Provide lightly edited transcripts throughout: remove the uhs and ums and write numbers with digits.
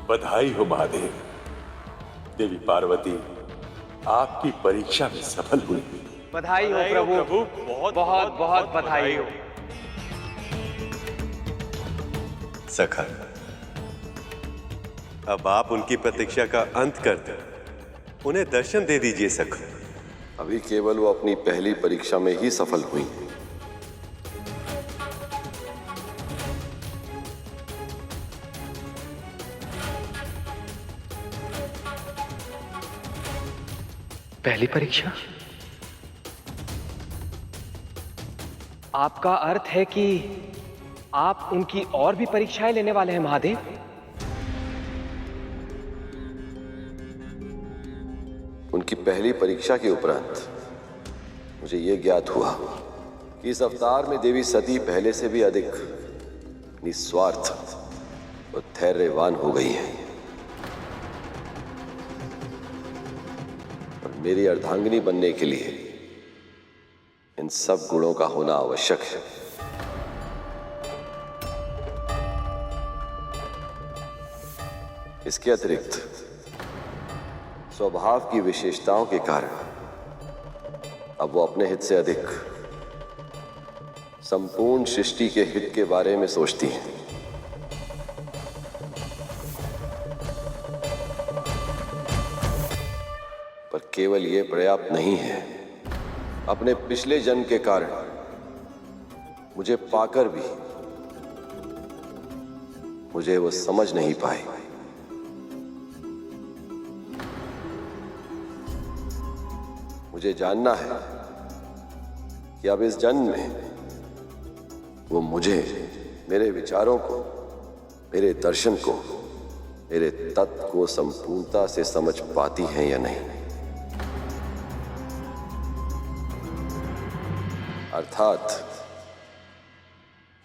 बधाई हो महादेव। देवी पार्वती आपकी परीक्षा में सफल हुई। बधाई हो प्रभु, बहुत बहुत बहुत बधाई हो। सखा, अब आप उनकी प्रतीक्षा का अंत कर दें, उन्हें दर्शन दे दीजिए सखा। अभी केवल वो अपनी पहली परीक्षा में ही सफल हुई। पहली परीक्षा? आपका अर्थ है कि आप उनकी और भी परीक्षाएं लेने वाले हैं महादेव? उनकी पहली परीक्षा के उपरांत मुझे यह ज्ञात हुआ कि इस अवतार में देवी सती पहले से भी अधिक निस्वार्थ और धैर्यवान हो गई है और मेरी अर्धांगिनी बनने के लिए इन सब गुणों का होना आवश्यक है। इसके अतिरिक्त स्वभाव की विशेषताओं के कारण अब वो अपने हित से अधिक संपूर्ण सृष्टि के हित के बारे में सोचती हैं। पर केवल ये पर्याप्त नहीं है। अपने पिछले जन्म के कारण मुझे पाकर भी मुझे वो समझ नहीं पाई। मुझे जानना है कि अब इस जन्म में वो मुझे, मेरे विचारों को, मेरे दर्शन को, मेरे तत्व को संपूर्णता से समझ पाती हैं या नहीं। अर्थात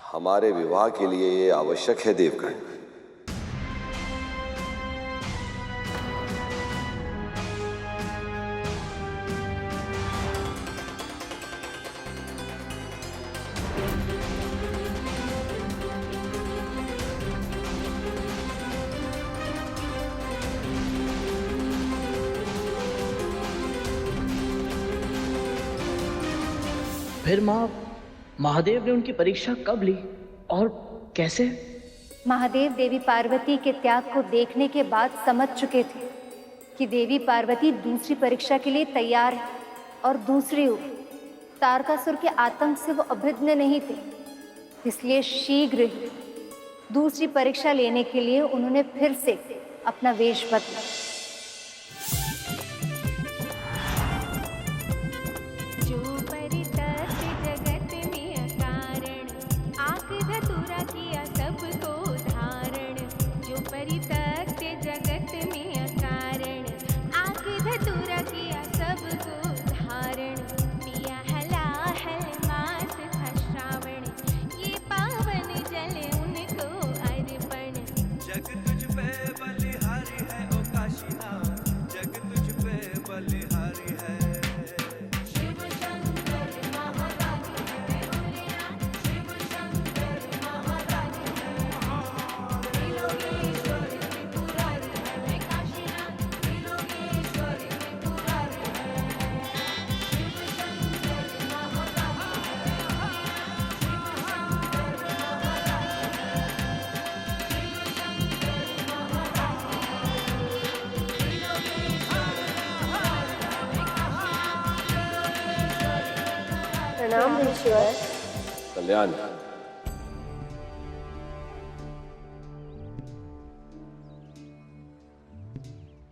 हमारे विवाह के लिए ये आवश्यक है देवगण। फिर माँ, महादेव ने उनकी परीक्षा कब ली और कैसे? महादेव देवी पार्वती के त्याग को देखने के बाद समझ चुके थे कि देवी पार्वती दूसरी परीक्षा के लिए तैयार है और दूसरी ओर तारकासुर के आतंक से वो अभिज्ञ नहीं थे। इसलिए शीघ्र ही दूसरी परीक्षा लेने के लिए उन्होंने फिर से अपना वेश बदला। प्रणाम ईश्वर। कल्याण।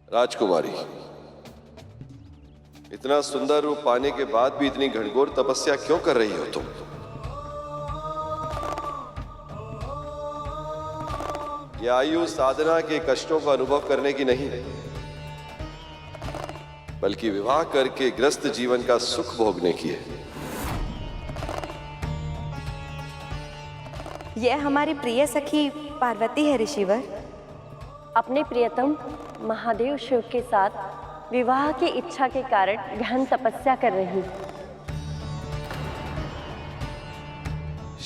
राजकुमारी, इतना सुंदर रूप पाने के बाद भी इतनी घनघोर तपस्या क्यों कर रही हो तुम? यह आयु साधना के कष्टों का अनुभव करने की नहीं, बल्कि विवाह करके ग्रस्त जीवन का सुख भोगने की है। यह हमारी प्रिय सखी पार्वती है ऋषिवर। अपने प्रियतम महादेव शिव के साथ विवाह की इच्छा के कारण गहन तपस्या कर रही।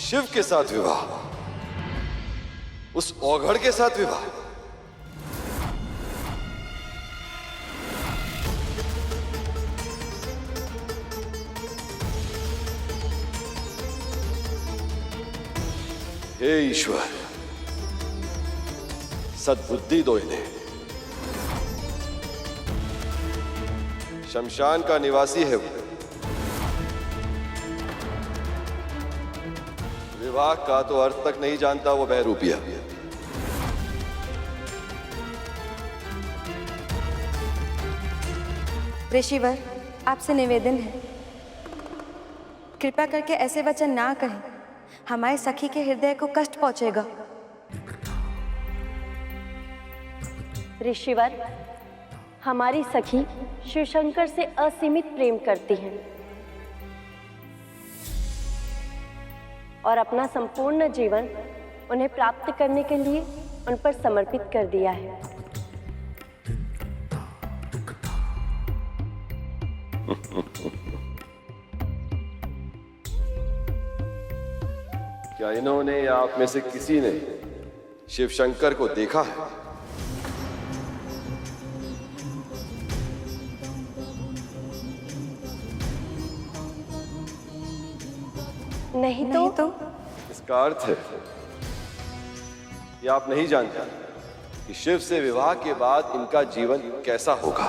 शिव के साथ विवाह? उस औघड़ के साथ विवाह? हे ईश्वर, सद्बुद्धि दो इन्हें। शमशान का निवासी है वो। विवाह का तो अर्थ तक नहीं जानता वो बहरूपिया। ऋषिवर, आपसे निवेदन है, कृपया करके ऐसे वचन ना कहें, हमारे सखी के हृदय को कष्ट पहुंचेगा। ऋषिवर, हमारी सखी शिवशंकर से असीमित प्रेम करती हैं और अपना संपूर्ण जीवन उन्हें प्राप्त करने के लिए उन पर समर्पित कर दिया है। क्या इन्होंने या आप में से किसी ने शिव शंकर को देखा है? नहीं तो इसका अर्थ है कि आप नहीं जानते कि शिव से विवाह के बाद इनका जीवन कैसा होगा।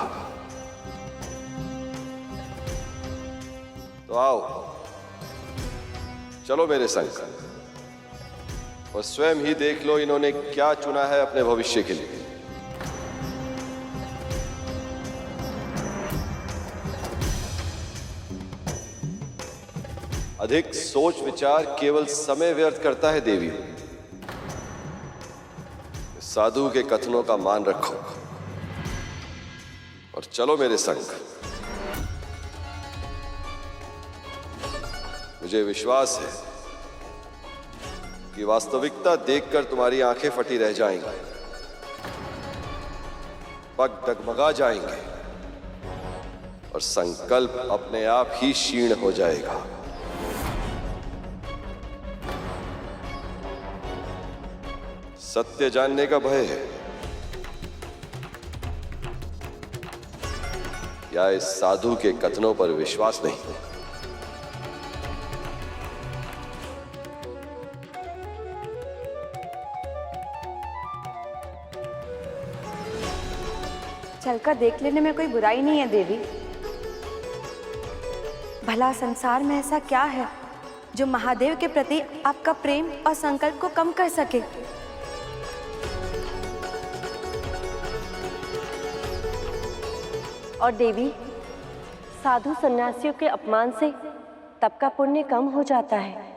तो आओ, चलो मेरे संग और स्वयं ही देख लो इन्होंने क्या चुना है अपने भविष्य के लिए। अधिक सोच विचार केवल समय व्यर्थ करता है देवी। साधु के कथनों का मान रखो और चलो मेरे संग। मुझे विश्वास है कि वास्तविकता देखकर तुम्हारी आंखें फटी रह जाएंगी, पग डगमगा जाएंगे और संकल्प अपने आप ही क्षीण हो जाएगा। सत्य जानने का भय है या इस साधु के कथनों पर विश्वास नहीं? चलकर देख लेने में कोई बुराई नहीं है देवी। भला संसार में ऐसा क्या है जो महादेव के प्रति आपका प्रेम और संकल्प को कम कर सके? और देवी, साधु सन्यासियों के अपमान से तप का पुण्य कम हो जाता है।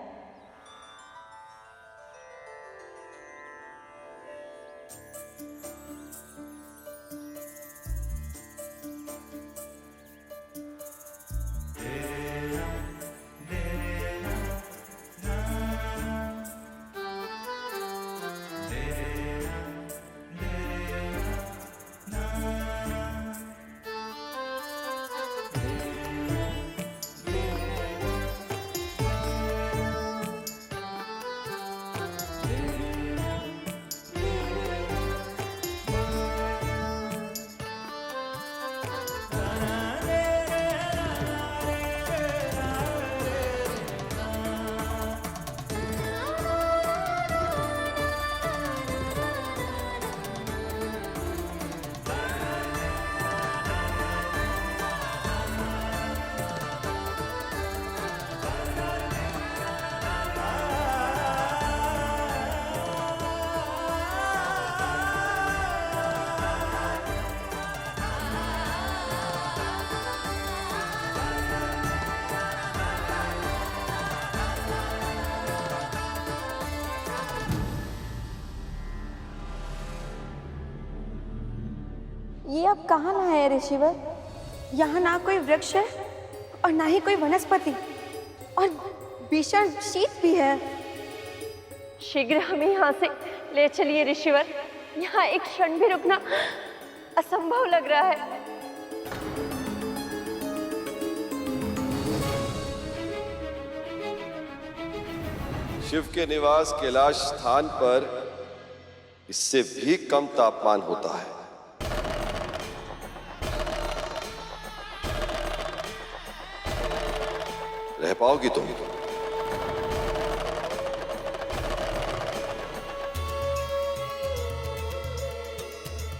ये अब कहाँ लाए हैं ऋषिवर? यहाँ ना कोई वृक्ष है और ना ही कोई वनस्पति, और भीषण शीत भी है। शीघ्र हमें यहाँ से ले चलिए ऋषिवर, यहाँ एक क्षण भी रुकना असंभव लग रहा है। शिव के निवास कैलाश स्थान पर इससे भी कम तापमान होता है। रह पाओगी तुम?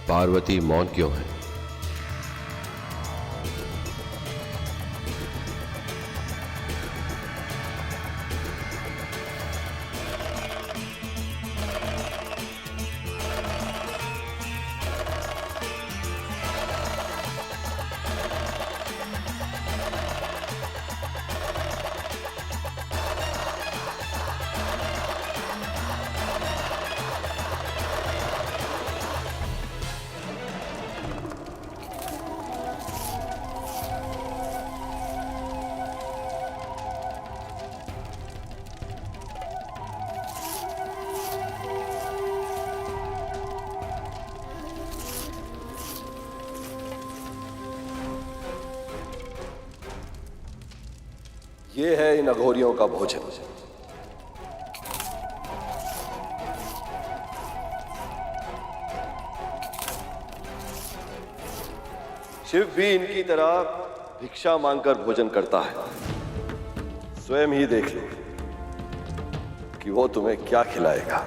पार्वती मौन क्यों है? ये है इन अघोरियों का भोजन। शिव भी इनकी तरह भिक्षा मांगकर भोजन करता है। स्वयं ही देख लो कि वो तुम्हें क्या खिलाएगा।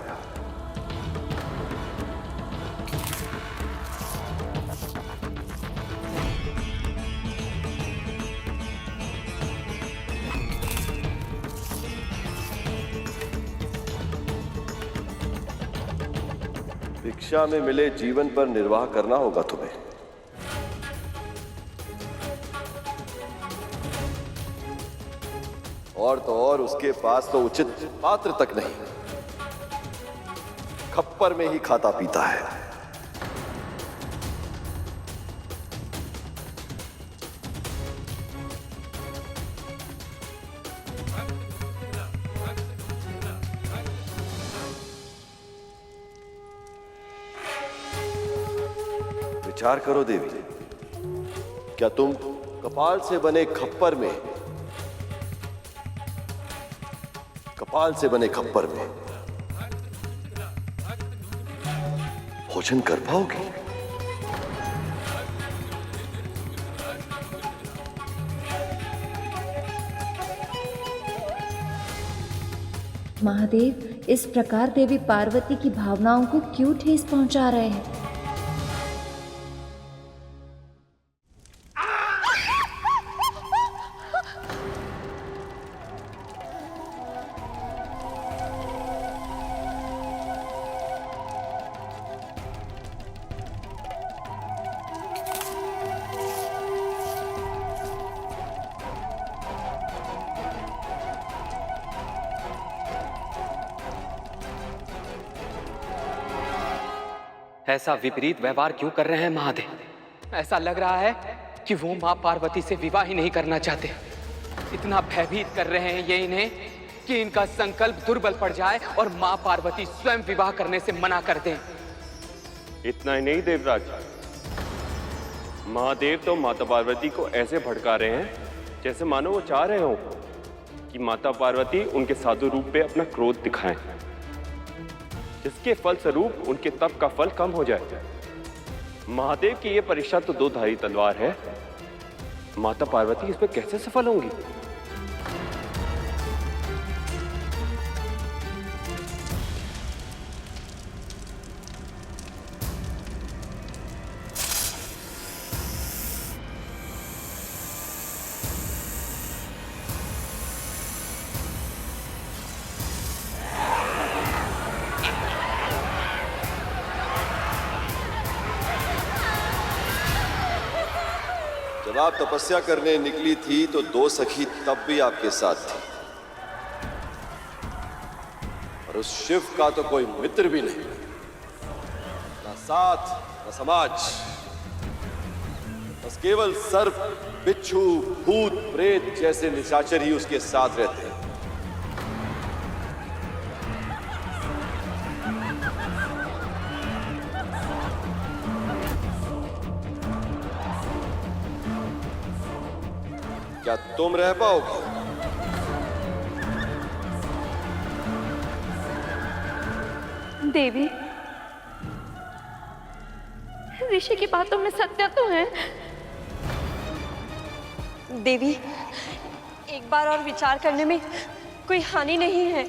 भिक्षा में मिले जीवन पर निर्वाह करना होगा तुम्हें। और तो और उसके पास तो उचित पात्र तक नहीं, खप्पर में ही खाता पीता है। विचार करो देवी, क्या तुम कपाल से बने खप्पर में भोजन कर पाओगे? महादेव इस प्रकार देवी पार्वती की भावनाओं को क्यों ठेस पहुंचा रहे हैं? ऐसा विपरीत व्यवहार क्यों कर रहे हैं महादेव? ऐसा लग रहा है कि वो मां पार्वती से विवाह ही नहीं करना चाहते। इतना भयभीत कर रहे हैं ये इन्हें कि इनका संकल्प दुर्बल पड़ जाए और मां पार्वती स्वयं विवाह करने से मना कर दें। इतना ही नहीं देवराज, महादेव तो माता पार्वती को ऐसे भड़का रहे हैं जैसे मानो वो चाह रहे हो कि माता पार्वती उनके साधु रूप पे अपना क्रोध दिखाएं, जिसके फलस्वरूप उनके तप का फल कम हो जाए। महादेव की यह परीक्षा तो दो धारी तलवार है, माता पार्वती इसमें कैसे सफल होंगी? जब आप तपस्या करने निकली थी तो दो सखी तब भी आपके साथ थी, और उस शिव का तो कोई मित्र भी नहीं, ना साथ ना समाज, बस केवल सर्प, बिच्छू, भूत, प्रेत जैसे निशाचर ही उसके साथ रहते हैं। क्या तुम रह पाओगे? देवी, ऋषि की बातों में सत्य तो है। देवी, एक बार और विचार करने में कोई हानि नहीं है।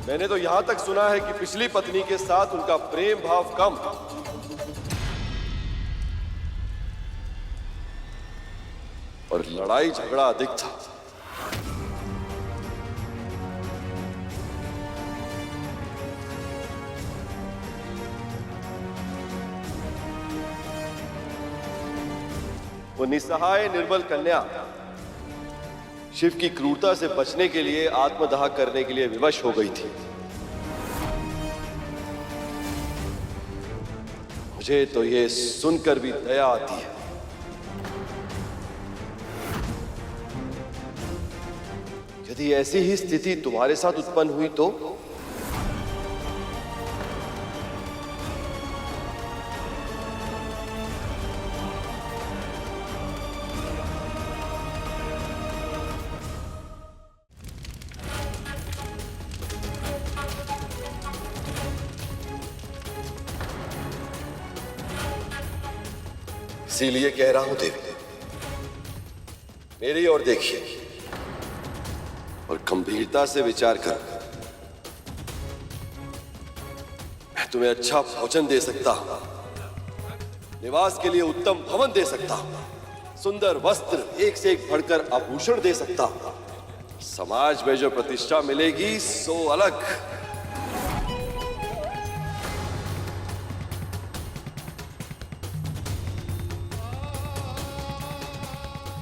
मैंने तो यहां तक सुना है कि पिछली पत्नी के साथ उनका प्रेम भाव कम और लड़ाई झगड़ा अधिक था। वो निसहाय निर्बल कन्या शिव की क्रूरता से बचने के लिए आत्मदाह करने के लिए विवश हो गई थी। मुझे तो ये सुनकर भी दया आती है। यदि ऐसी ही स्थिति तुम्हारे साथ उत्पन्न हुई तो इसीलिए कह रहा हूं देवी, मेरी ओर देखिए और गंभीरता से विचार कर। मैं तुम्हें अच्छा भोजन दे सकता हूं, निवास के लिए उत्तम भवन दे सकता हूं, सुंदर वस्त्र, एक से एक बढ़कर आभूषण दे सकता हूं। समाज में जो प्रतिष्ठा मिलेगी सो अलग।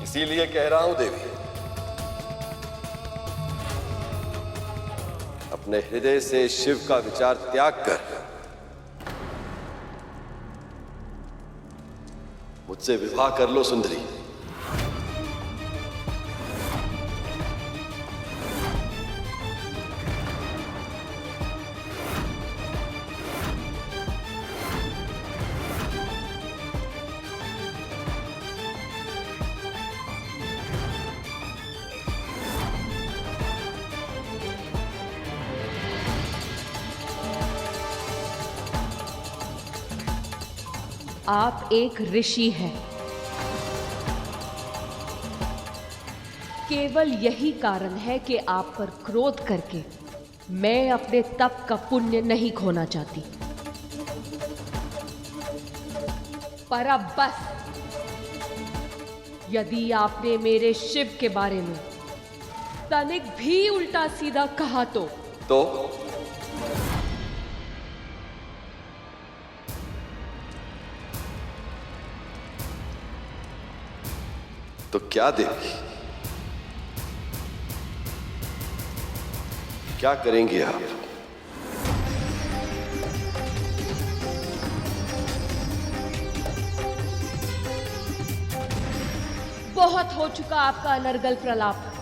इसीलिए कह रहा हूं देवी, अपने हृदय से शिव का विचार त्याग कर मुझसे विवाह कर लो सुंदरी। आप एक ऋषि हैं। केवल यही कारण है कि आप पर क्रोध करके मैं अपने तप का पुण्य नहीं खोना चाहती। पर अब बस, यदि आपने मेरे शिव के बारे में तनिक भी उल्टा सीधा कहा तो क्या देवी, क्या करेंगे आप? बहुत हो चुका आपका अनर्गल प्रलाप।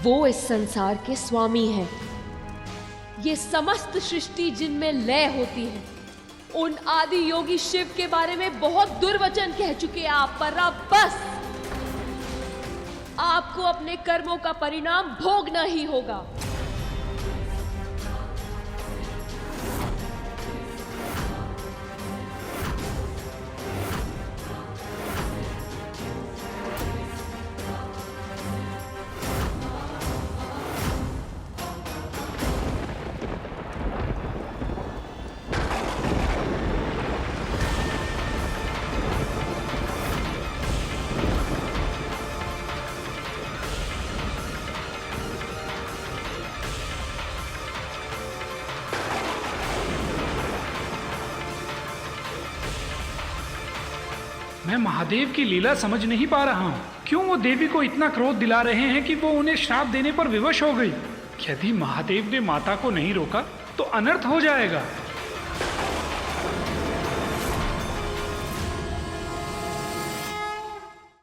वो इस संसार के स्वामी हैं। ये समस्त सृष्टि जिनमें लय होती है, उन आदि योगी शिव के बारे में बहुत दुर्वचन कह चुके आप। पर अब बस, आपको अपने कर्मों का परिणाम भोगना ही होगा। मैं महादेव की लीला समझ नहीं पा रहा हूँ। क्यों वो देवी को इतना क्रोध दिला रहे हैं कि वो उन्हें श्राप देने पर विवश हो गई। यदि महादेव ने माता को नहीं रोका तो अनर्थ हो जाएगा।